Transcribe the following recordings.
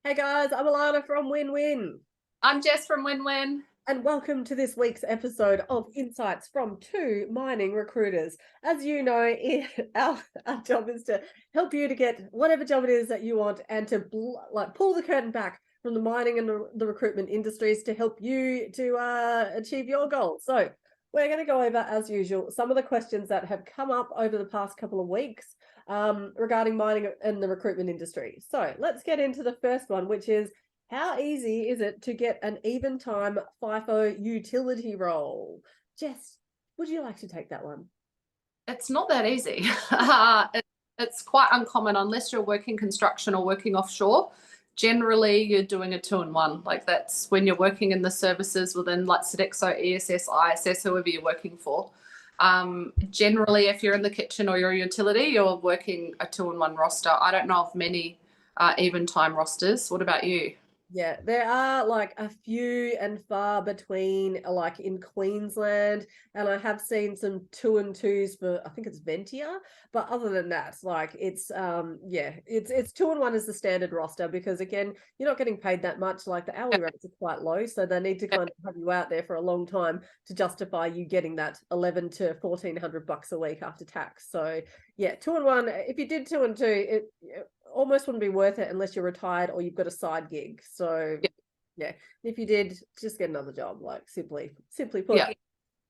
Hey guys, I'm Alana from Win Win, I'm Jess from Win Win. and welcome to this week's episode of Insights from Two Mining Recruiters. As you know, our job is to help you to get whatever job it is that you want and to pull the curtain back from the mining and the recruitment industries to help you to achieve your goals. So we're going to go over, as usual, some of the questions that have come up over the past couple of weeks regarding mining and the recruitment industry. So let's get into the first one, which is, how easy is it to get an even time FIFO utility role? Jess, would you like to take that one? It's not that easy. It's quite uncommon unless you're working construction or working offshore. Generally, you're doing a two-in-one. Like that's when you're working in the services within like Sodexo, ESS, ISS, whoever you're working for. Generally, if you're in the kitchen or you're a utility, you're working a two-in-one roster. I don't know of many even time rosters. What about you? Yeah, there are like a few and far between, like in Queensland, and I have seen some 2-and-2s for, I think it's Ventia, but other than that, like it's 2-and-1 is the standard roster because again, you're not getting paid that much. Like the hourly rates are quite low, so they need to kind of have you out there for a long time to justify you getting that 11 to 1400 bucks a week after tax. So yeah, 2-and-1. If you did 2-and-2, it almost wouldn't be worth it unless you're retired or you've got a side gig. So yeah, if you did, just get another job, like simply put.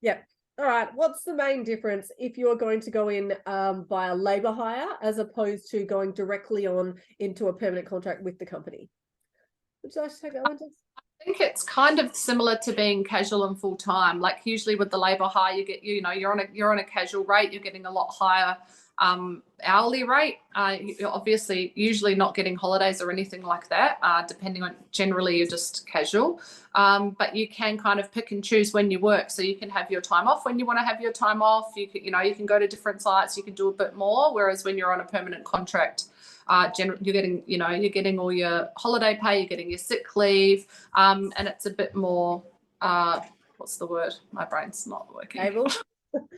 Yeah. All right. What's the main difference if you're going to go in via labor hire as opposed to going directly on into a permanent contract with the company? Would you like to take that one, Jess? I think it's kind of similar to being casual and full time. Like usually with the labour hire, you're on a casual rate, you're getting a lot higher hourly rate. You're obviously usually not getting holidays or anything like that. Depending on, generally you're just casual, but you can kind of pick and choose when you work. So you can have your time off when you want to have your time off. You can go to different sites. You can do a bit more. Whereas when you're on a permanent contract, you're getting all your holiday pay, you're getting your sick leave, and it's a bit more, what's the word? My brain's not working. Stable.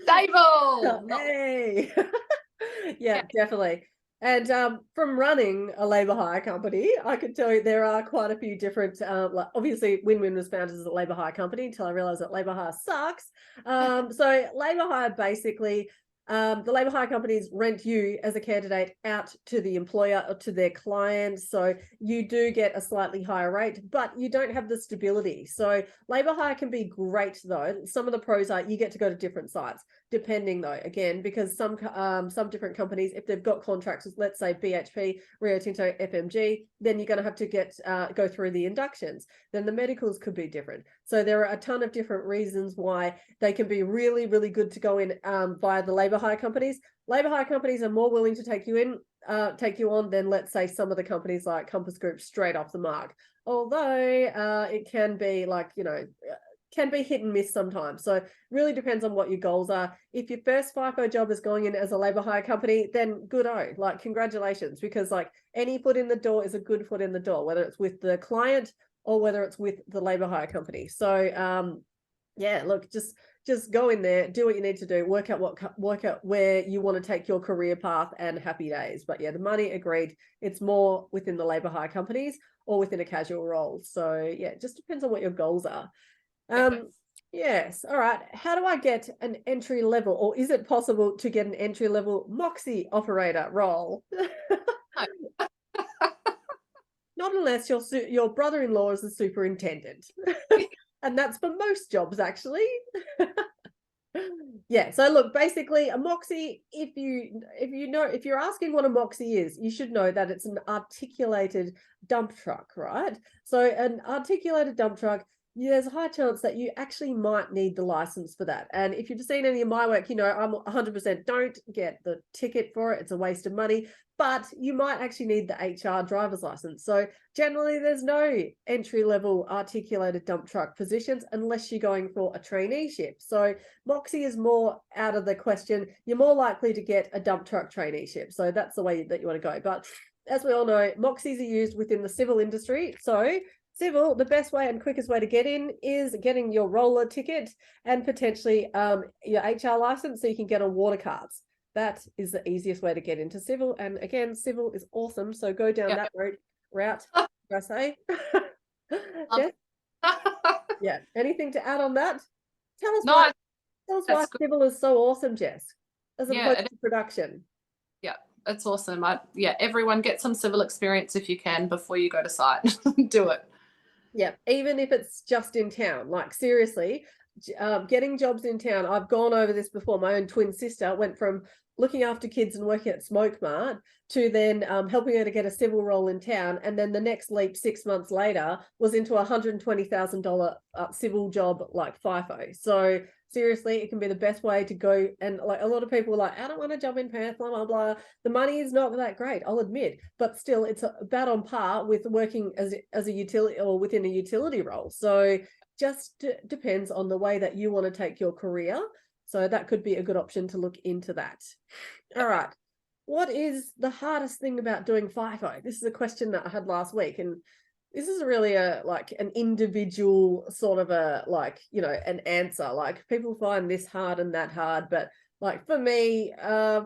Stable. Hey. Yeah, definitely. And from running a labour hire company, I can tell you there are quite a few different, like obviously Win Win was founded as a labour hire company until I realised that labour hire sucks. So labour hire basically, the labour hire companies rent you as a candidate out to the employer or to their clients. So you do get a slightly higher rate, but you don't have the stability. So labour hire can be great though. Some of the pros are you get to go to different sites, depending though, again, because some different companies, if they've got contracts with, let's say, BHP, Rio Tinto, FMG, then you're going to have to go through the inductions. Then the medicals could be different. So there are a ton of different reasons why they can be really, really good to go in via the labour hire companies. Labour hire companies are more willing to take you on than, let's say, some of the companies like Compass Group straight off the mark. Although it can be like, can be hit and miss sometimes. So really depends on what your goals are. If your first FIFO job is going in as a labour hire company, then like congratulations, because like any foot in the door is a good foot in the door, whether it's with the client or whether it's with the labour hire company. So yeah, look, just go in there, do what you need to do, work out where you want to take your career path, and happy days. But yeah, the money, agreed, it's more within the labour hire companies or within a casual role. So yeah, it just depends on what your goals are. Yes. All right. How do I get an entry level, or is it possible to get an entry level Moxy operator role? Not unless your brother-in-law is the superintendent. And that's for most jobs, actually. Yeah, so look, basically a Moxy, if you're asking what a Moxy is, you should know that it's an articulated dump truck, right? So an articulated dump truck, there's a high chance that you actually might need the license for that. And if you've seen any of my work, I'm 100% don't get the ticket for it. It's a waste of money, but you might actually need the HR driver's license. So generally there's no entry-level articulated dump truck positions unless you're going for a traineeship. So Moxy is more out of the question. You're more likely to get a dump truck traineeship. So that's the way that you want to go. But as we all know, Moxys are used within the civil industry. So civil, the best way and quickest way to get in is getting your roller ticket and potentially your HR license so you can get on water carts. That is the easiest way to get into civil. And again, civil is awesome. So go down that route. I say? Um, Jess? Yeah. Anything to add on that? Tell us why no, tell us why that's good. civil is so awesome, Jess, as Yeah, opposed to production. yeah, it's awesome. Yeah, everyone get some civil experience if you can before you go to site. Do it. Yeah, even if it's just in town, like seriously, getting jobs in town. I've gone over this before. My own twin sister went from looking after kids and working at Smoke Mart to then helping her to get a civil role in town. And then the next leap 6 months later was into a $120,000 civil job like FIFO. So seriously, it can be the best way to go. And like a lot of people are like, I don't want to jump in Perth, blah, blah, blah. The money is not that great, I'll admit, but still it's about on par with working as a utility or within a utility role. So just depends on the way that you want to take your career. So that could be a good option to look into that. All right. What is the hardest thing about doing FIFO? This is a question that I had last week, and this is really a like an individual sort of a like, you know, an answer. Like people find this hard and that hard, but like for me, I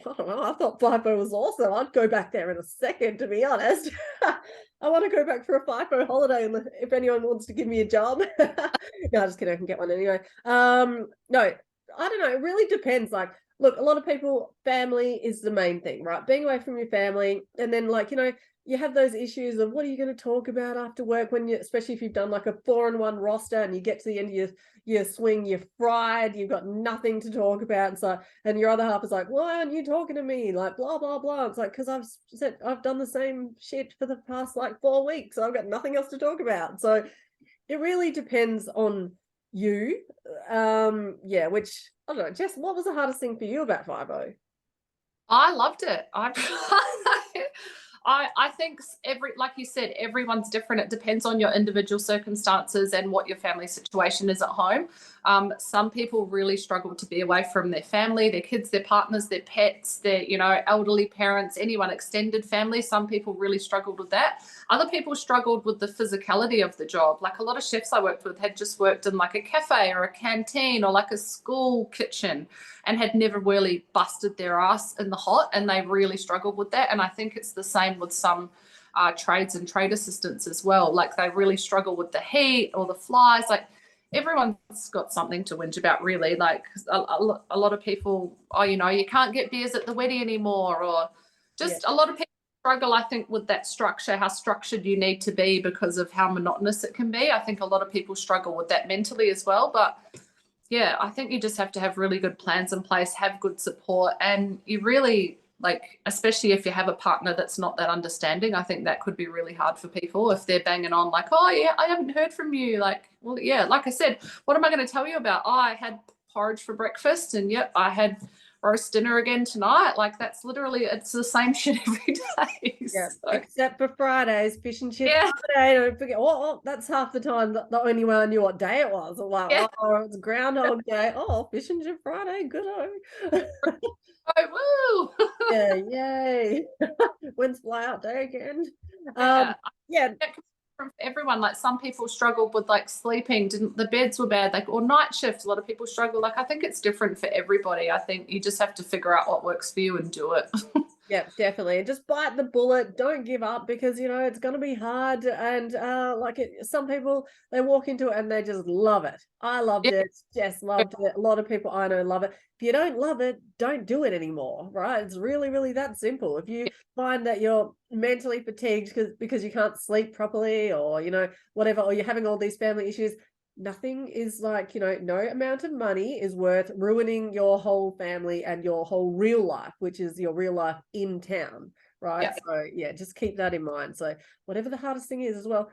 don't know, I thought FIFO was awesome. I'd go back there in a second, to be honest. I want to go back for a FIFO holiday, and if anyone wants to give me a job. No, just kidding, I can get one anyway. No, I don't know. It really depends. Like, look, a lot of people, family is the main thing, right? Being away from your family, and then like, you know, you have those issues of what are you going to talk about after work when you, especially if you've done like a 4-in-1 roster and you get to the end of your swing, you're fried, you've got nothing to talk about. And so, and your other half is like, why aren't you talking to me? Like, blah, blah, blah. It's like, because I've done the same shit for the past like 4 weeks. So I've got nothing else to talk about. So it really depends on you. Yeah, which I don't know. Jess, what was the hardest thing for you about FIFO? I loved it. I think like you said, everyone's different. It depends on your individual circumstances and what your family situation is at home. Some people really struggle to be away from their family, their kids, their partners, their pets, their, you know, elderly parents, anyone extended family. Some people really struggled with that. Other people struggled with the physicality of the job. Like a lot of chefs I worked with had just worked in like a cafe or a canteen or like a school kitchen and had never really busted their ass in the hot, and they really struggled with that. And I think it's the same with some trades and trade assistants as well. Like they really struggle with the heat or the flies. Like everyone's got something to whinge about, really. Like a lot of people, oh, you know, you can't get beers at the wedding anymore, or just a lot of people struggle, I think, with that structure, how structured you need to be because of how monotonous it can be. I think a lot of people struggle with that mentally as well. But yeah, I think you just have to have really good plans in place, have good support, and you really, like, especially if you have a partner that's not that understanding, I think that could be really hard for people if they're banging on like, oh yeah, I haven't heard from you. Like, well, yeah, like I said, what am I going to tell you about? Oh, I had porridge for breakfast, and yep, I had roast dinner again tonight. Like that's literally, it's the same shit every day. Yeah, So, except for Fridays, fish and chip yeah, Friday. Don't forget. Oh, that's half the time the only one I knew what day it was. I'm like, yeah. oh, it's Groundhog Day. Oh, fish and chip Friday. Good. Oh, woo. Yeah, yay. When's fly out day again? Yeah. Yeah, From everyone, like some people struggled with like sleeping, didn't, the beds were bad, like, or night shifts, a lot of people struggle. Like I think it's different for everybody. I think you just have to figure out what works for you and do it. yeah, definitely. Just bite the bullet. Don't give up, because you know it's going to be hard. And some people, they walk into it and they just love it. I loved Yeah. it. Jess loved it. A lot of people I know love it. If you don't love it, don't do it anymore. Right? It's really, really that simple. If you find that you're mentally fatigued because you can't sleep properly, or you know whatever, or you're having all these family issues, nothing is like, you know, no amount of money is worth ruining your whole family and your whole real life, which is your real life in town, right? Yeah. So yeah, just keep that in mind. So whatever the hardest thing is as well,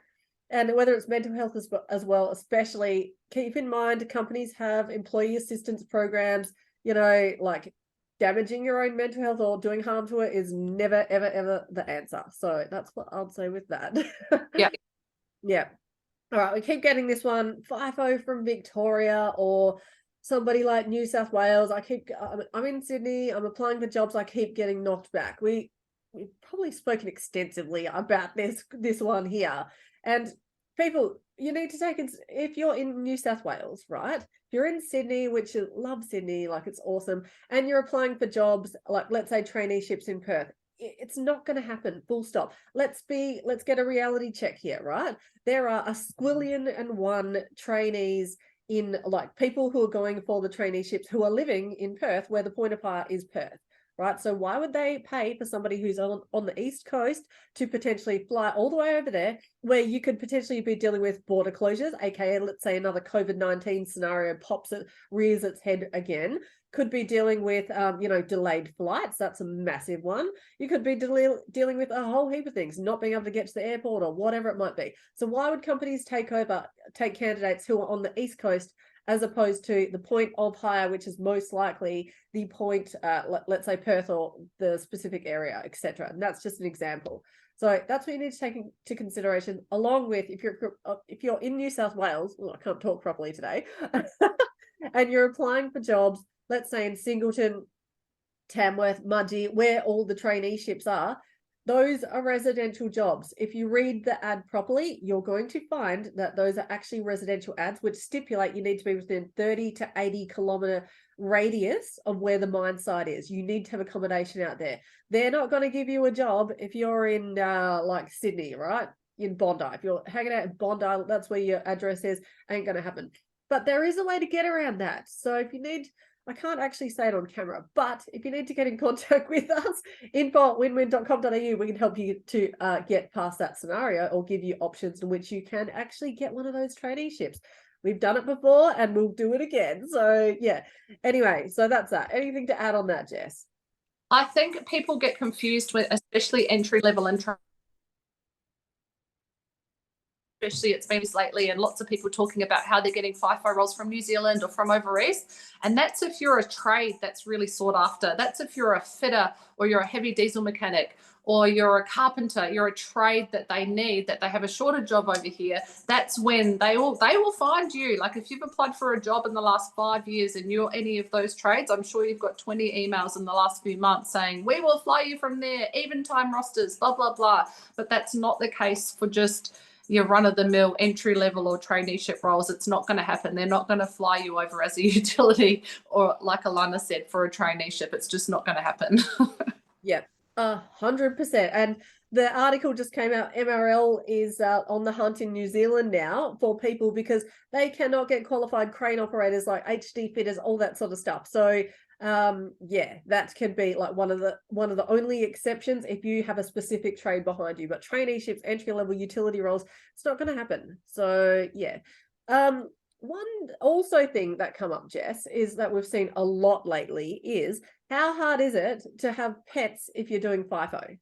and whether it's mental health as well, especially keep in mind companies have employee assistance programs. You know, like damaging your own mental health or doing harm to it is never, ever, ever the answer. So that's what I'll say with that. Yeah. Yeah. All right, we keep getting this one, FIFO from Victoria or somebody like New South Wales. I'm in Sydney, I'm applying for jobs, I keep getting knocked back. We've probably spoken extensively about this one here. And people, you need to take it, if you're in New South Wales, right? If you're in Sydney, which is love Sydney, like it's awesome, and you're applying for jobs, like let's say traineeships in Perth, it's not going to happen, full stop. Let's get a reality check here, right? There are a squillion and one trainees in, like, people who are going for the traineeships who are living in Perth, where the point of hire is Perth, right? So why would they pay for somebody who's on the East Coast to potentially fly all the way over there, where you could potentially be dealing with border closures, aka let's say another COVID-19 scenario rears its head again, could be dealing with delayed flights. That's a massive one. You could be dealing with a whole heap of things, not being able to get to the airport or whatever it might be. So why would companies take candidates who are on the East Coast as opposed to the point of hire, which is most likely the point, let's say Perth or the specific area, etc. And that's just an example. So that's what you need to take into consideration, along with if you're in New South Wales, I can't talk properly today, and you're applying for jobs, let's say in Singleton, Tamworth, Mudgee, where all the traineeships are, those are residential jobs. If you read the ad properly, you're going to find that those are actually residential ads, which stipulate you need to be within 30 to 80 kilometre radius of where the mine site is. You need to have accommodation out there. They're not going to give you a job if you're in like Sydney, right? In Bondi. If you're hanging out in Bondi, that's where your address is, ain't going to happen. But there is a way to get around that. So if you need, I can't actually say it on camera, but if you need to get in contact with us, info@winwin.com.au, we can help you to get past that scenario, or give you options in which you can actually get one of those traineeships. We've done it before and we'll do it again. So yeah, anyway, so that's that. Anything to add on that, Jess? I think people get confused with, especially entry level and especially it's been lately, and lots of people talking about how they're getting FIFO roles from New Zealand or from over east. And that's if you're a trade that's really sought after. That's if you're a fitter, or you're a heavy diesel mechanic, or you're a carpenter, you're a trade that they need, that they have a shortage of over here. That's when they will find you. Like if you've applied for a job in the last 5 years and you're any of those trades, I'm sure you've got 20 emails in the last few months saying, we will fly you from there, even time rosters, blah, blah, blah. But that's not the case for just your run-of-the-mill entry-level or traineeship roles. It's not going to happen. They're not going to fly you over as a utility, or like Alana said, for a traineeship. It's just not going to happen. Yeah, 100%. And the article just came out. MRL is on the hunt in New Zealand now for people because they cannot get qualified crane operators, like HD fitters, all that sort of stuff. So yeah, that can be like one of the only exceptions if you have a specific trade behind you. But traineeships, entry level utility roles, it's not going to happen. So yeah. One also thing that come up, Jess, is that we've seen a lot lately is, how hard is it to have pets if you're doing FIFO?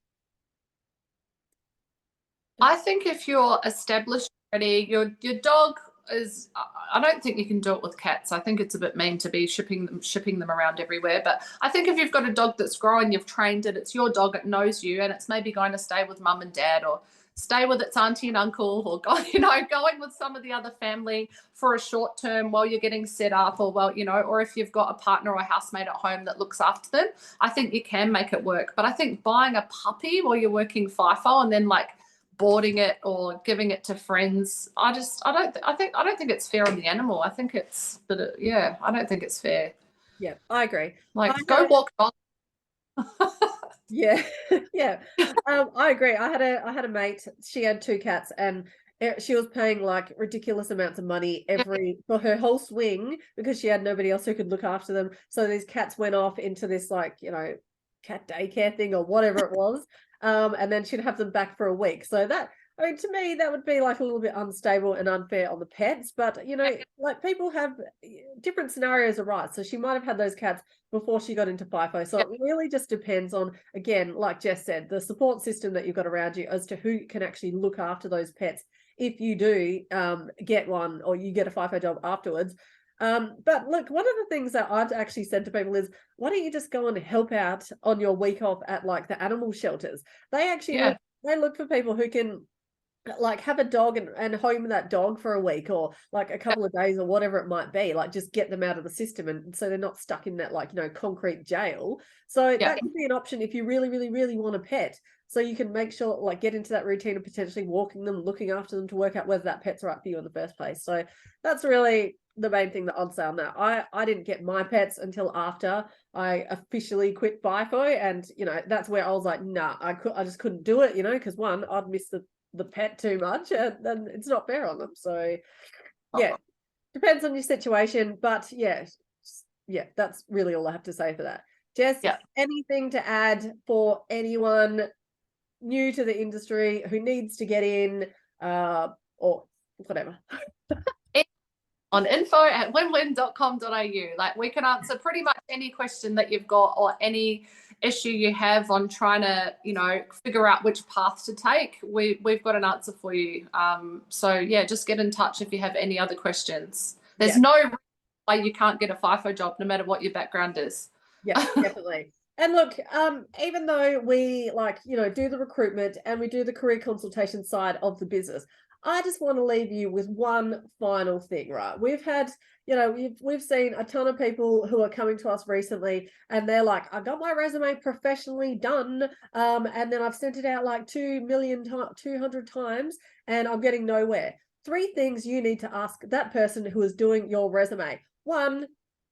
I think if you're established already, your dog is, I don't think you can do it with cats. I think it's a bit mean to be shipping them around everywhere. But I think if you've got a dog that's growing, you've trained it, it's your dog, it knows you, and it's maybe going to stay with mum and dad, or stay with its auntie and uncle, or going with some of the other family for a short term while you're getting set up, or or if you've got a partner or a housemate at home that looks after them, I think you can make it work. But I think buying a puppy while you're working FIFO and then like boarding it or giving it to friends, I don't think it's fair on the animal. I think it's, I don't think it's fair. Yeah, I agree. Like, go walk dog. Yeah, yeah. I agree. I had a mate. She had 2 cats, and she was paying like ridiculous amounts of money for her whole swing because she had nobody else who could look after them. So these cats went off into this cat daycare thing or whatever it was. And then she'd have them back for a week. So that, I mean, to me, that would be like a little bit unstable and unfair on the pets. But, like people have different scenarios arise. So she might have had those cats before she got into FIFO. So it really just depends on, again, like Jess said, the support system that you've got around you as to who can actually look after those pets if you do get one, or you get a FIFO job afterwards. But look, one of the things that I've actually said to people is, why don't you just go and help out on your week off at like the animal shelters? They actually look for people who can like have a dog and home that dog for a week, or like a couple of days, or whatever it might be, like just get them out of the system, and so they're not stuck in that concrete jail. So that could be an option if you really, really, really want a pet. So you can make sure, like, get into that routine of potentially walking them, looking after them, to work out whether that pet's right for you in the first place. So that's really the main thing that I'd say on that. I didn't get my pets until after I officially quit FIFO, and that's where I was like, nah, I just couldn't do it, because one, I'd miss the pet too much, and then it's not fair on them. So yeah, depends on your situation, but yeah, that's really all I have to say for that. Jess, anything to add for anyone new to the industry who needs to get in, or whatever? On info@winwin.com.au. Like, we can answer pretty much any question that you've got or any issue you have on trying to, figure out which path to take. We've got an answer for you. So yeah, just get in touch if you have any other questions. There's no reason why you can't get a FIFO job, no matter what your background is. Yeah, definitely. And look, even though we do the recruitment and we do the career consultation side of the business, I just want to leave you with one final thing, right? We've had, we've seen a ton of people who are coming to us recently, and they're like, I got my resume professionally done, and then I've sent it out like 2,200,000 times, and I'm getting nowhere. 3 things you need to ask that person who is doing your resume. 1,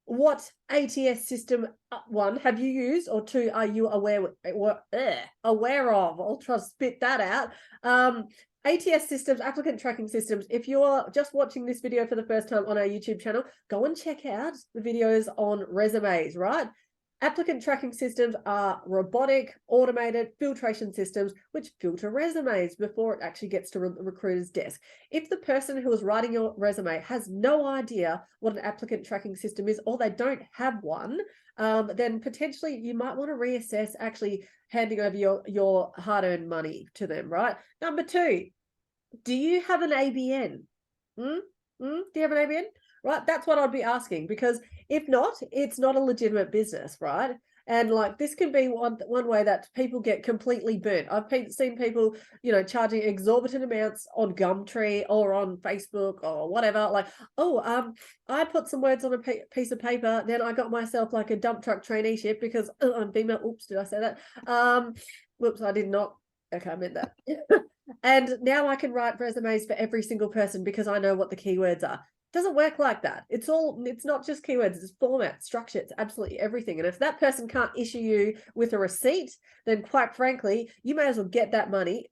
what ATS system, 1, have you used, or 2, are you aware of? I'll try to spit that out. ATS systems, applicant tracking systems. If you're just watching this video for the first time on our YouTube channel, go and check out the videos on resumes, right? Applicant tracking systems are robotic, automated filtration systems which filter resumes before it actually gets to the recruiter's desk. If the person who is writing your resume has no idea what an applicant tracking system is, or they don't have one, then potentially you might want to reassess actually handing over your hard-earned money to them, right? Number 2, do you have an ABN? Do you have an ABN? Right, that's what I'd be asking, because if not, it's not a legitimate business, right? And this can be one way that people get completely burnt. I've seen people, charging exorbitant amounts on Gumtree or on Facebook or whatever. Like, I put some words on a piece of paper, then I got myself like a dump truck traineeship because I'm female. Oops, did I say that? Whoops, I did not. Okay, I meant that. And now I can write resumes for every single person because I know what the keywords are. Doesn't work like that. It's not just keywords, it's format, structure, it's absolutely everything. And if that person can't issue you with a receipt, then quite frankly, you may as well get that money,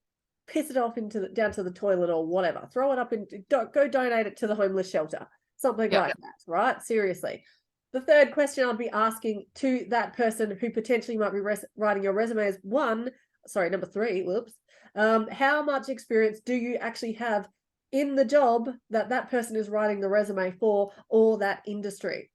piss it off down to the toilet or whatever, throw it up and go donate it to the homeless shelter, something like that, right? Seriously. The third question I'll be asking to that person who potentially might be writing your resume is number 3, whoops. How much experience do you actually have in the job that person is writing the resume for, or that industry?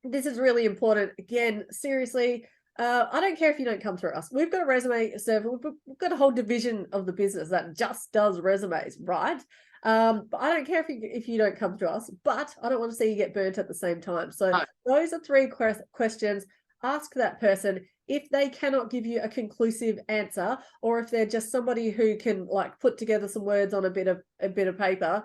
This is really important. Again, seriously, I don't care if you don't come through us. We've got a resume server. We've got a whole division of the business that just does resumes, right? But I don't care if you don't come to us, but I don't want to see you get burnt at the same time. So those are 3 questions. Ask that person. If they cannot give you a conclusive answer, or if they're just somebody who can put together some words on a bit of paper,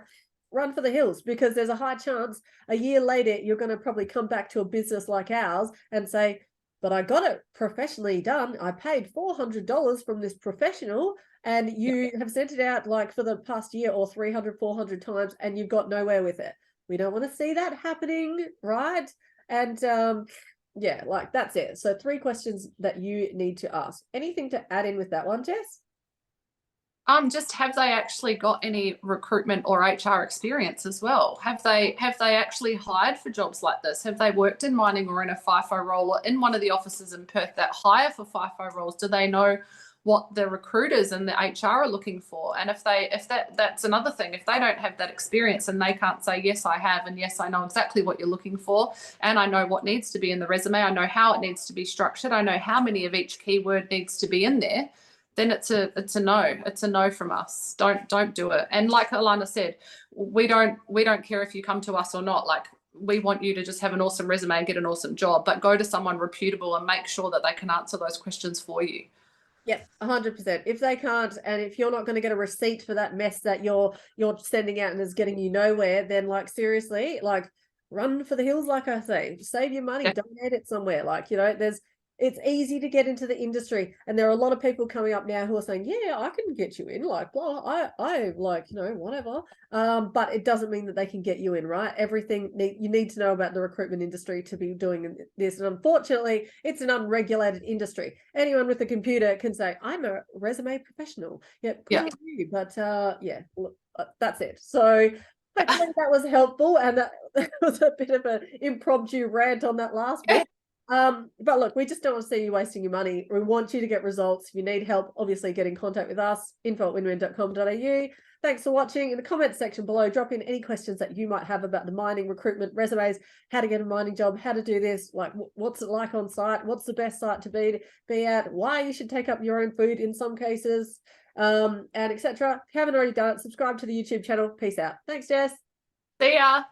run for the hills, because there's a high chance a year later you're going to probably come back to a business like ours and say, but I got it professionally done. I paid $400 from this professional, and you have sent it out for the past year or 300, 400 times, and you've got nowhere with it. We don't want to see that happening, right? And yeah, that's it. So 3 questions that you need to ask. Anything to add in with that one, Jess? Just have they actually got any recruitment or HR experience as well? Have they actually hired for jobs like this? Have they worked in mining or in a FIFO role or in one of the offices in Perth that hire for FIFO roles? Do they know what the recruiters and the HR are looking for? And if that's another thing, if they don't have that experience and they can't say, yes, I have, and yes, I know exactly what you're looking for, and I know what needs to be in the resume, I know how it needs to be structured, I know how many of each keyword needs to be in there, then it's a no. It's a no from us. Don't do it. And like Alana said, we don't care if you come to us or not. We want you to just have an awesome resume and get an awesome job, but go to someone reputable and make sure that they can answer those questions for you. Yeah, 100%. If they can't, and if you're not going to get a receipt for that mess that you're sending out and is getting you nowhere, then seriously, run for the hills, like I say. Save your money, donate it somewhere. It's easy to get into the industry, and there are a lot of people coming up now who are saying, yeah, I can get you in, like, blah, I like, you know, whatever. But it doesn't mean that they can get you in, right? You need to know about the recruitment industry to be doing this. And unfortunately, it's an unregulated industry. Anyone with a computer can say, I'm a resume professional. Yeah, good on you. But yeah, look, that's it. So hopefully that was helpful, and that was a bit of an impromptu rant on that last bit. But look, we just don't want to see you wasting your money. We want you to get results. If you need help, obviously get in contact with us, info@winwin.com.au. Thanks for watching. In the comments section below, drop in any questions that you might have about the mining, recruitment, resumes, how to get a mining job, how to do this, like what's it like on site, what's the best site to be at, why you should take up your own food in some cases, and etc. If you haven't already done it, subscribe to the YouTube channel. Peace out. Thanks, Jess. See ya.